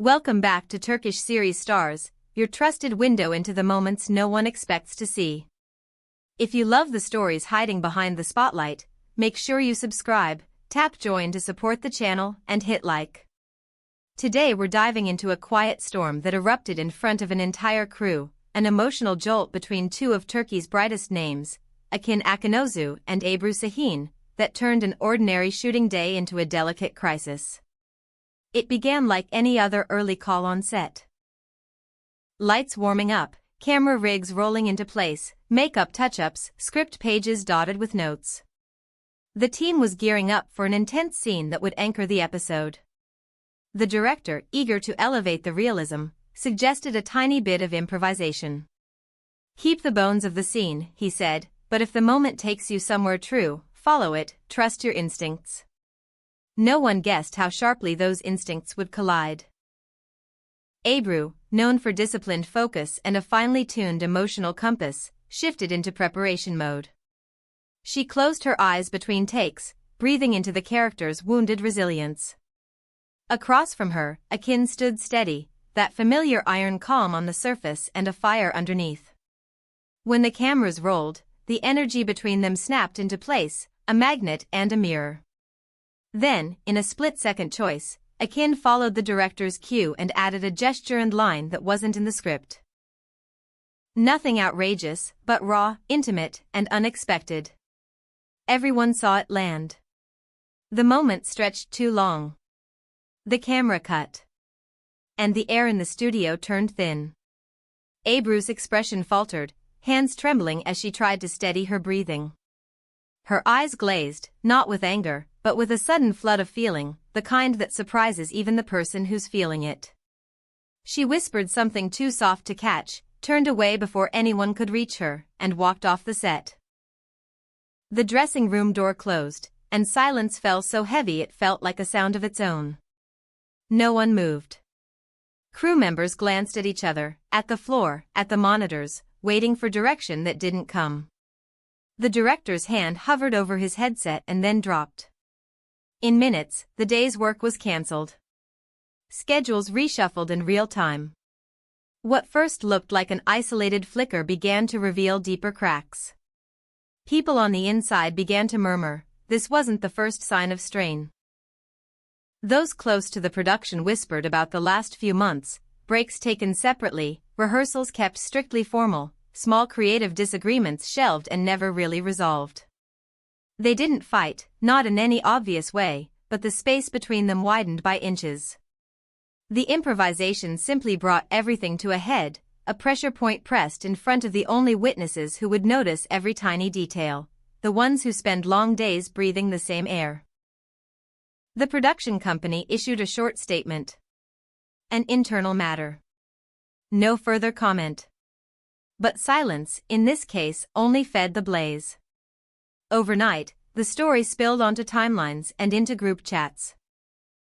Welcome back to Turkish series stars, your trusted window into the moments no one expects to see. If you love the stories hiding behind the spotlight, make sure you subscribe, tap join to support the channel, and hit like. Today we're diving into a quiet storm that erupted in front of an entire crew, an emotional jolt between two of Turkey's brightest names, Akın and Ebru, that turned an ordinary shooting day into a delicate crisis. It began like any other early call on set. Lights warming up, camera rigs rolling into place, makeup touch-ups, script pages dotted with notes. The team was gearing up for an intense scene that would anchor the episode. The director, eager to elevate the realism, suggested a tiny bit of improvisation. "Keep the bones of the scene," he said, "but if the moment takes you somewhere true, follow it, trust your instincts." No one guessed how sharply those instincts would collide. Ebru, known for disciplined focus and a finely tuned emotional compass, shifted into preparation mode. She closed her eyes between takes, breathing into the character's wounded resilience. Across from her, Akın stood steady, that familiar iron calm on the surface and a fire underneath. When the cameras rolled, the energy between them snapped into place, a magnet and a mirror. Then, in a split-second choice, Akın followed the director's cue and added a gesture and line that wasn't in the script. Nothing outrageous, but raw, intimate, and unexpected. Everyone saw it land. The moment stretched too long. The camera cut. And the air in the studio turned thin. Ebru's expression faltered, hands trembling as she tried to steady her breathing. Her eyes glazed, not with anger, but with a sudden flood of feeling, the kind that surprises even the person who's feeling it. She whispered something too soft to catch, turned away before anyone could reach her, and walked off the set. The dressing room door closed, and silence fell so heavy it felt like a sound of its own. No one moved. Crew members glanced at each other, at the floor, at the monitors, waiting for direction that didn't come. The director's hand hovered over his headset and then dropped. In minutes, the day's work was cancelled. Schedules reshuffled in real time. What first looked like an isolated flicker began to reveal deeper cracks. People on the inside began to murmur, this wasn't the first sign of strain. Those close to the production whispered about the last few months, breaks taken separately, rehearsals kept strictly formal, small creative disagreements shelved and never really resolved. They didn't fight, not in any obvious way, but the space between them widened by inches. The improvisation simply brought everything to a head, a pressure point pressed in front of the only witnesses who would notice every tiny detail, the ones who spend long days breathing the same air. The production company issued a short statement. An internal matter. No further comment. But silence, in this case, only fed the blaze. Overnight, the story spilled onto timelines and into group chats.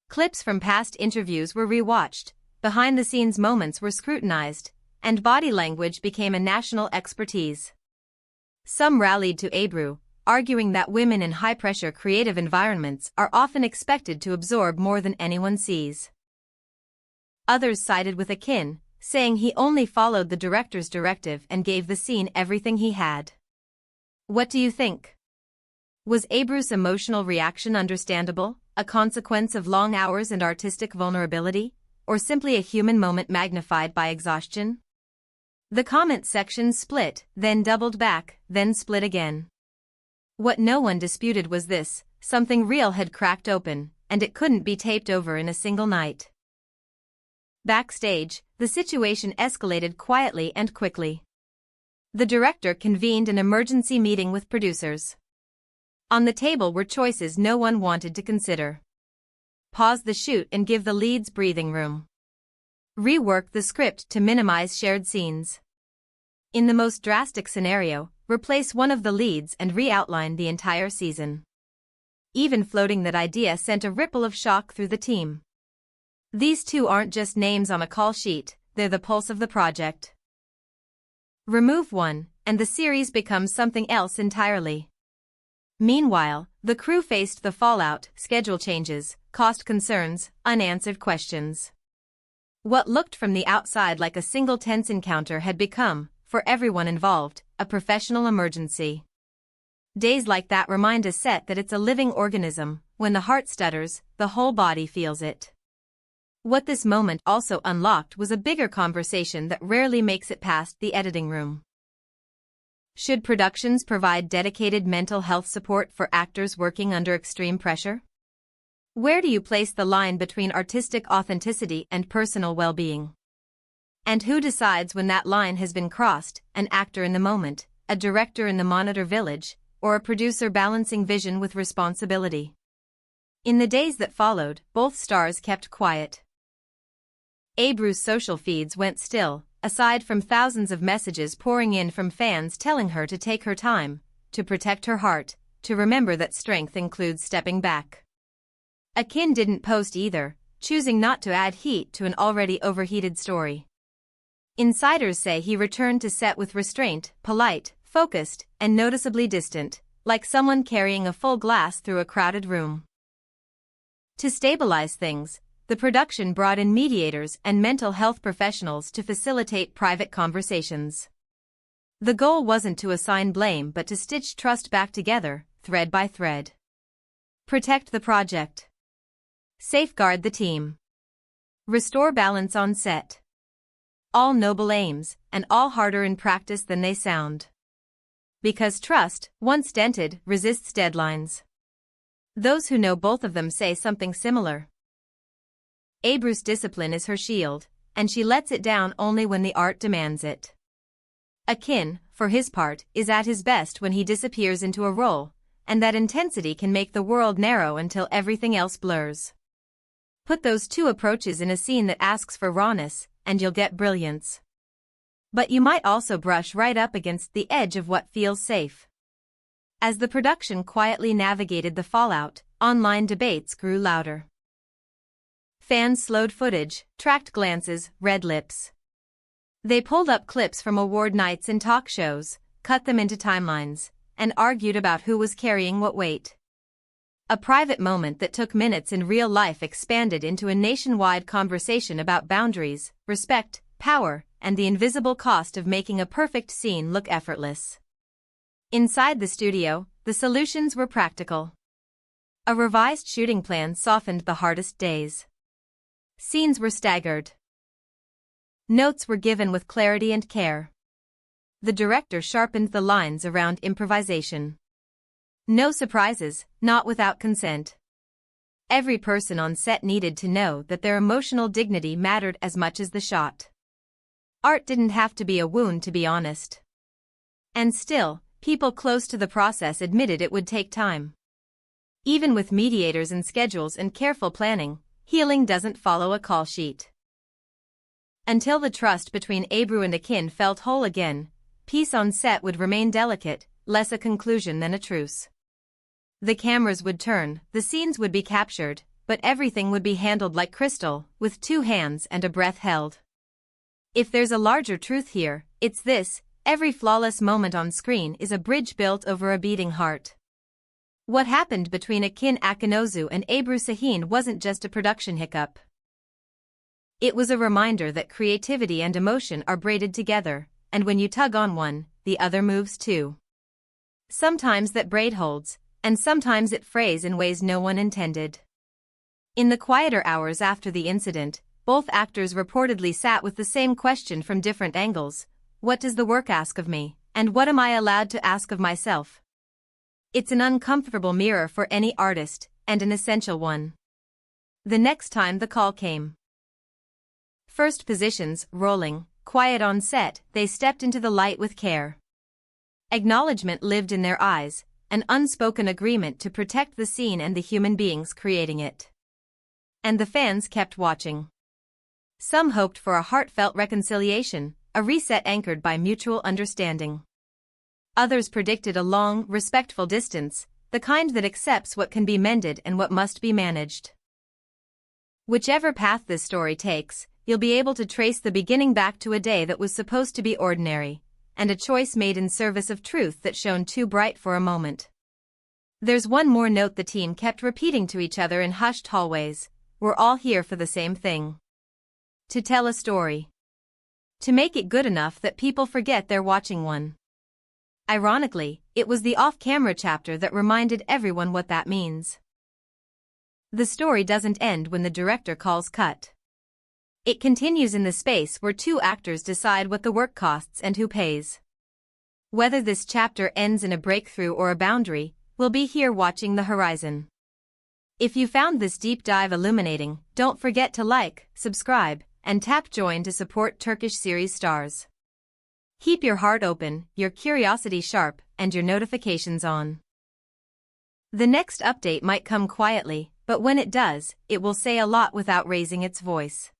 Clips from past interviews were rewatched, behind-the-scenes moments were scrutinized, and body language became a national expertise. Some rallied to Ebru, arguing that women in high-pressure creative environments are often expected to absorb more than anyone sees. Others sided with Akın, saying he only followed the director's directive and gave the scene everything he had. What do you think? Was Ebru's emotional reaction understandable, a consequence of long hours and artistic vulnerability, or simply a human moment magnified by exhaustion? The comment section split, then doubled back, then split again. What no one disputed was this: something real had cracked open, and it couldn't be taped over in a single night. Backstage, the situation escalated quietly and quickly. The director convened an emergency meeting with producers. On the table were choices no one wanted to consider. Pause the shoot and give the leads breathing room. Rework the script to minimize shared scenes. In the most drastic scenario, replace one of the leads and re-outline the entire season. Even floating that idea sent a ripple of shock through the team. These two aren't just names on a call sheet, they're the pulse of the project. Remove one, and the series becomes something else entirely. Meanwhile, the crew faced the fallout, schedule changes, cost concerns, unanswered questions. What looked from the outside like a single tense encounter had become, for everyone involved, a professional emergency. Days like that remind a set that it's a living organism. When the heart stutters, the whole body feels it. What this moment also unlocked was a bigger conversation that rarely makes it past the editing room. Should productions provide dedicated mental health support for actors working under extreme pressure? Where do you place the line between artistic authenticity and personal well-being? And who decides when that line has been crossed, an actor in the moment, a director in the monitor village, or a producer balancing vision with responsibility? In the days that followed, both stars kept quiet. Ebru's social feeds went still, aside from thousands of messages pouring in from fans telling her to take her time, to protect her heart, to remember that strength includes stepping back. Akın didn't post either, choosing not to add heat to an already overheated story. Insiders say he returned to set with restraint, polite, focused, and noticeably distant, like someone carrying a full glass through a crowded room. To stabilize things, the production brought in mediators and mental health professionals to facilitate private conversations. The goal wasn't to assign blame but to stitch trust back together, thread by thread. Protect the project. Safeguard the team. Restore balance on set. All noble aims, and all harder in practice than they sound. Because trust, once dented, resists deadlines. Those who know both of them say something similar. Ebru's discipline is her shield, and she lets it down only when the art demands it. Akın, for his part, is at his best when he disappears into a role, and that intensity can make the world narrow until everything else blurs. Put those two approaches in a scene that asks for rawness, and you'll get brilliance. But you might also brush right up against the edge of what feels safe. As the production quietly navigated the fallout, online debates grew louder. Fans slowed footage, tracked glances, read lips. They pulled up clips from award nights and talk shows, cut them into timelines, and argued about who was carrying what weight. A private moment that took minutes in real life expanded into a nationwide conversation about boundaries, respect, power, and the invisible cost of making a perfect scene look effortless. Inside the studio, the solutions were practical. A revised shooting plan softened the hardest days. Scenes were staggered. Notes were given with clarity and care. The director sharpened the lines around improvisation. No surprises, not without consent. Every person on set needed to know that their emotional dignity mattered as much as the shot. Art didn't have to be a wound, to be honest. And still, people close to the process admitted it would take time. Even with mediators and schedules and careful planning, healing doesn't follow a call sheet. Until the trust between Ebru and Akın felt whole again, peace on set would remain delicate, less a conclusion than a truce. The cameras would turn, the scenes would be captured, but everything would be handled like crystal, with 2 hands and a breath held. If there's a larger truth here, it's this: every flawless moment on screen is a bridge built over a beating heart. What happened between Akın Akinozu and Ebru Şahin wasn't just a production hiccup. It was a reminder that creativity and emotion are braided together, and when you tug on one, the other moves too. Sometimes that braid holds, and sometimes it frays in ways no one intended. In the quieter hours after the incident, both actors reportedly sat with the same question from different angles: what does the work ask of me, and what am I allowed to ask of myself? It's an uncomfortable mirror for any artist, and an essential one. The next time the call came. First positions, rolling, quiet on set, they stepped into the light with care. Acknowledgement lived in their eyes, an unspoken agreement to protect the scene and the human beings creating it. And the fans kept watching. Some hoped for a heartfelt reconciliation, a reset anchored by mutual understanding. Others predicted a long, respectful distance, the kind that accepts what can be mended and what must be managed. Whichever path this story takes, you'll be able to trace the beginning back to a day that was supposed to be ordinary, and a choice made in service of truth that shone too bright for a moment. There's one more note the team kept repeating to each other in hushed hallways: we're all here for the same thing. To tell a story. To make it good enough that people forget they're watching one. Ironically, it was the off-camera chapter that reminded everyone what that means. The story doesn't end when the director calls cut. It continues in the space where two actors decide what the work costs and who pays. Whether this chapter ends in a breakthrough or a boundary, we'll be here watching the horizon. If you found this deep dive illuminating, don't forget to like, subscribe, and tap join to support Turkish series stars. Keep your heart open, your curiosity sharp, and your notifications on. The next update might come quietly, but when it does, it will say a lot without raising its voice.